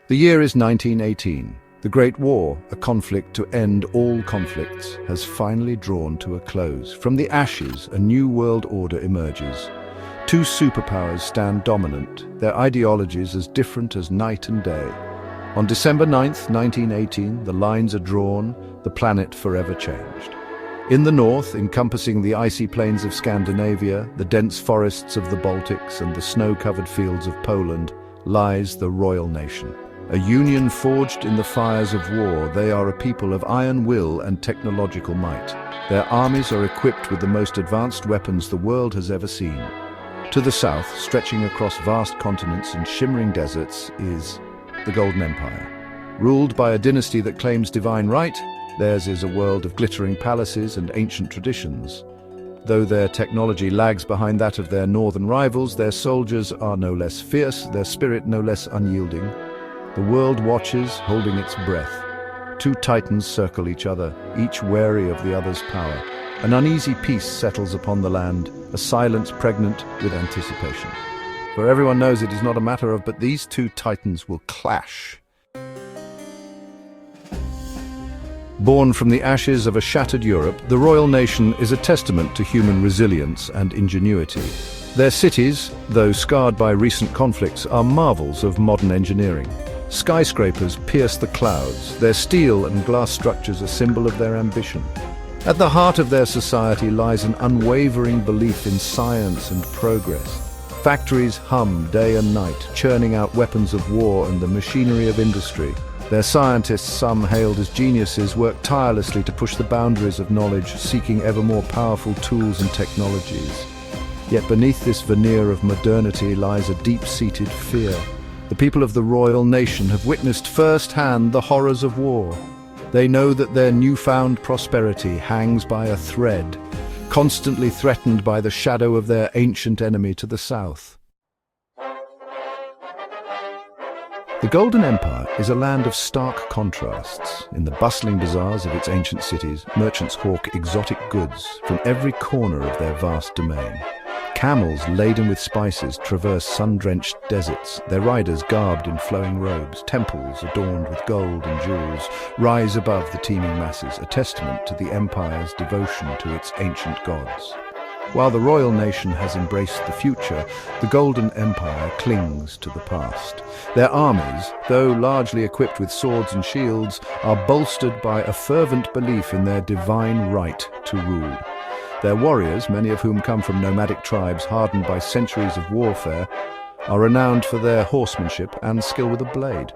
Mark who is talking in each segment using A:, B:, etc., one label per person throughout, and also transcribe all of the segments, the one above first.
A: The year is 1918. The Great War, a conflict to end all conflicts, has finally drawn to a close. From the ashes, a new world order emerges. Two superpowers stand dominant, their ideologies as different as night and day. On December 9th, 1918, the lines are drawn, the planet forever changed. In the north, encompassing the icy plains of Scandinavia, the dense forests of the Baltics and the snow-covered fields of Poland, lies the Royal Nation. A union forged in the fires of war, they are a people of iron will and technological might. Their armies are equipped with the most advanced weapons the world has ever seen. To the south, stretching across vast continents and shimmering deserts, is the Golden Empire. Ruled by a dynasty that claims divine right, theirs is a world of glittering palaces and ancient traditions. Though their technology lags behind that of their northern rivals, their soldiers are no less fierce, their spirit no less unyielding. The world watches, holding its breath. Two titans circle each other, each wary of the other's power. An uneasy peace settles upon the land, a silence pregnant with anticipation. For everyone knows it is not a matter of, but these two titans will clash. Born from the ashes of a shattered Europe, the Royal Nation is a testament to human resilience and ingenuity. Their cities, though scarred by recent conflicts, are marvels of modern engineering. Skyscrapers pierce the clouds, their steel and glass structures a symbol of their ambition. At the heart of their society lies an unwavering belief in science and progress. Factories hum day and night, churning out weapons of war and the machinery of industry. Their scientists, some hailed as geniuses, work tirelessly to push the boundaries of knowledge, seeking ever more powerful tools and technologies. Yet beneath this veneer of modernity lies a deep-seated fear. The people of the Royal Nation have witnessed firsthand the horrors of war. They know that their newfound prosperity hangs by a thread, constantly threatened by the shadow of their ancient enemy to the south. The Golden Empire is a land of stark contrasts. In the bustling bazaars of its ancient cities, merchants hawk exotic goods from every corner of their vast domain. Camels laden with spices traverse sun-drenched deserts, their riders garbed in flowing robes. Temples adorned with gold and jewels rise above the teeming masses, a testament to the empire's devotion to its ancient gods. While the Royal Nation has embraced the future, the Golden Empire clings to the past. Their armies, though largely equipped with swords and shields, are bolstered by a fervent belief in their divine right to rule. Their warriors, many of whom come from nomadic tribes hardened by centuries of warfare, are renowned for their horsemanship and skill with a blade.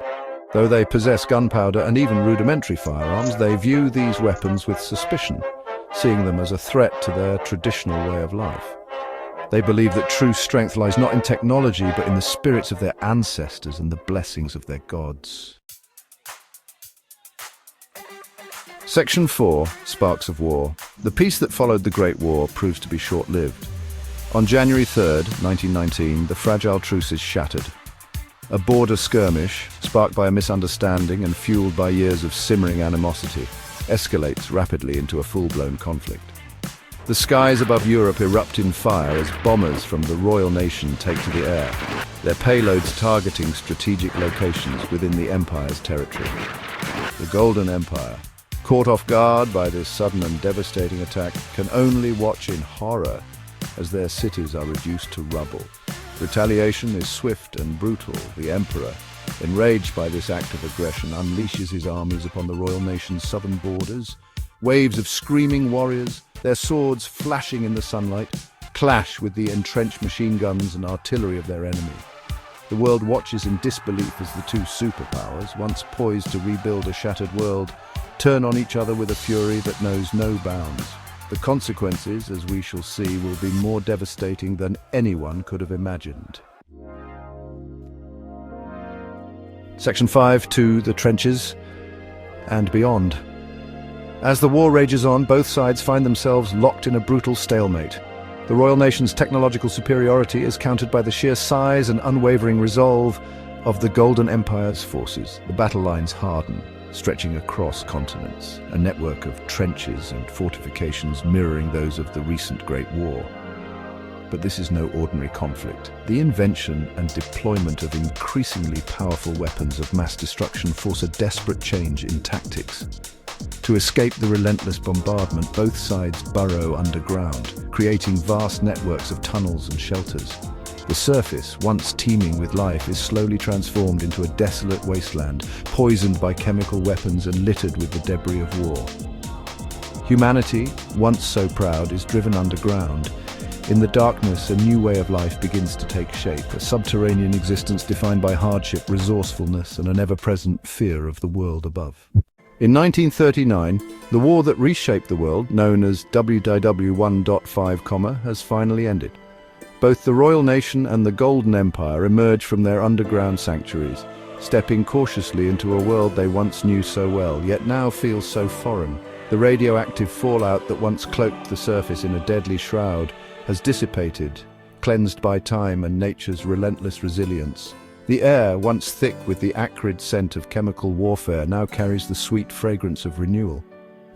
A: Though they possess gunpowder and even rudimentary firearms, they view these weapons with suspicion, seeing them as a threat to their traditional way of life. They believe that true strength lies not in technology, but in the spirits of their ancestors and the blessings of their gods. Section 4, Sparks of War. The peace that followed the Great War proves to be short-lived. On January 3rd, 1919, the fragile truce is shattered. A border skirmish, sparked by a misunderstanding and fueled by years of simmering animosity, escalates rapidly into a full-blown conflict. The skies above Europe erupt in fire as bombers from the Royal Nation take to the air, their payloads targeting strategic locations within the Empire's territory. The Golden Empire, caught off guard by this sudden and devastating attack, can only watch in horror as their cities are reduced to rubble. Retaliation is swift and brutal. The Emperor, enraged by this act of aggression, unleashes his armies upon the Royal Nation's southern borders. Waves of screaming warriors, their swords flashing in the sunlight, clash with the entrenched machine guns and artillery of their enemy. The world watches in disbelief as the two superpowers, once poised to rebuild a shattered world, turn on each other with a fury that knows no bounds. The consequences, as we shall see, will be more devastating than anyone could have imagined. Section 5, to the trenches and beyond. As the war rages on, both sides find themselves locked in a brutal stalemate. The Royal Nation's technological superiority is countered by the sheer size and unwavering resolve of the Golden Empire's forces. The battle lines harden, stretching across continents, a network of trenches and fortifications mirroring those of the recent Great War. But this is no ordinary conflict. The invention and deployment of increasingly powerful weapons of mass destruction force a desperate change in tactics. To escape the relentless bombardment, both sides burrow underground, creating vast networks of tunnels and shelters. The surface, once teeming with life, is slowly transformed into a desolate wasteland, poisoned by chemical weapons and littered with the debris of war. Humanity, once so proud, is driven underground. In the darkness, a new way of life begins to take shape, a subterranean existence defined by hardship, resourcefulness, and an ever-present fear of the world above. In 1939, the war that reshaped the world, known as WW 1.5, has finally ended. Both the Royal Nation and the Golden Empire emerge from their underground sanctuaries, stepping cautiously into a world they once knew so well, yet now feels so foreign. The radioactive fallout that once cloaked the surface in a deadly shroud has dissipated, cleansed by time and nature's relentless resilience. The air, once thick with the acrid scent of chemical warfare, now carries the sweet fragrance of renewal.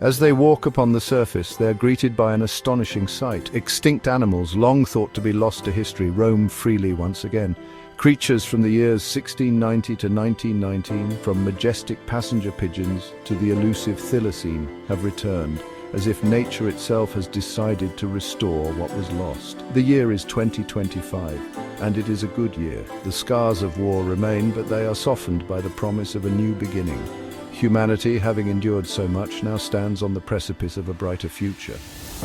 A: As they walk upon the surface, they are greeted by an astonishing sight. Extinct animals, long thought to be lost to history, roam freely once again. Creatures from the years 1690 to 1919, from majestic passenger pigeons to the elusive thylacine, have returned, as if nature itself has decided to restore what was lost. The year is 2025, and it is a good year. The scars of war remain, but they are softened by the promise of a new beginning. Humanity, having endured so much, now stands on the precipice of a brighter future.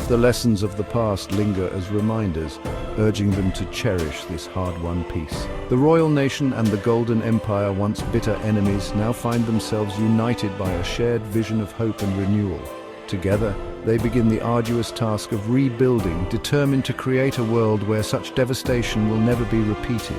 A: The lessons of the past linger as reminders, urging them to cherish this hard-won peace. The Royal Nation and the Golden Empire, once bitter enemies, now find themselves united by a shared vision of hope and renewal. Together, they begin the arduous task of rebuilding, determined to create a world where such devastation will never be repeated.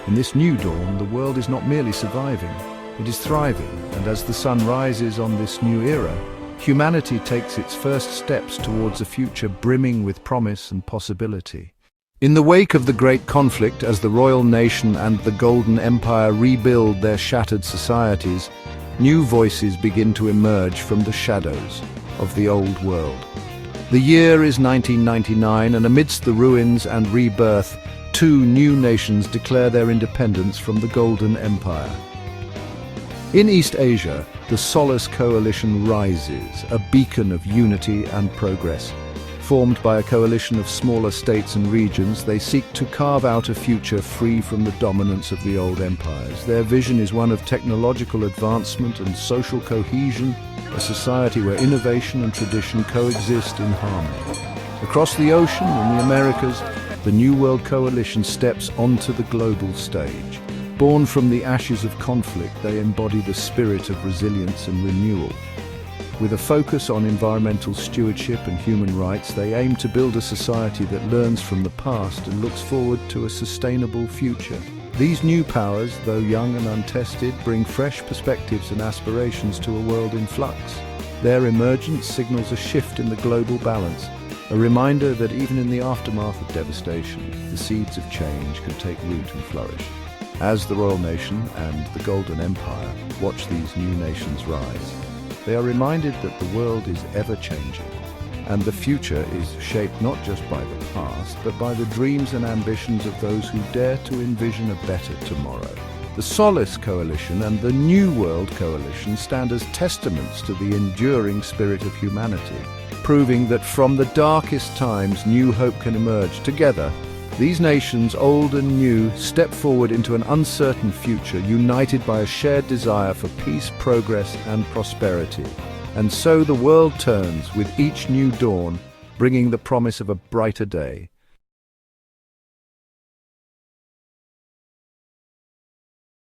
A: In this new dawn, the world is not merely surviving, it is thriving, and as the sun rises on this new era, humanity takes its first steps towards a future brimming with promise and possibility. In the wake of the Great Conflict, as the Royal Nation and the Golden Empire rebuild their shattered societies, new voices begin to emerge from the shadows of the old world. The year is 1999, and amidst the ruins and rebirth, two new nations declare their independence from the Golden Empire. In East Asia, the Solace Coalition rises, a beacon of unity and progress. Formed by a coalition of smaller states and regions, they seek to carve out a future free from the dominance of the old empires. Their vision is one of technological advancement and social cohesion, a society where innovation and tradition coexist in harmony. Across the ocean in the Americas, the New World Coalition steps onto the global stage. Born from the ashes of conflict, they embody the spirit of resilience and renewal. With a focus on environmental stewardship and human rights, they aim to build a society that learns from the past and looks forward to a sustainable future. These new powers, though young and untested, bring fresh perspectives and aspirations to a world in flux. Their emergence signals a shift in the global balance, a reminder that even in the aftermath of devastation, the seeds of change can take root and flourish. As the Royal Nation and the Golden Empire watch these new nations rise, they are reminded that the world is ever-changing, and the future is shaped not just by the past, but by the dreams and ambitions of those who dare to envision a better tomorrow. The Solace Coalition and the New World Coalition stand as testaments to the enduring spirit of humanity, proving that from the darkest times new hope can emerge. Together, these nations, old and new, step forward into an uncertain future, united by a shared desire for peace, progress, and prosperity. And so the world turns with each new dawn, bringing the promise of a brighter day.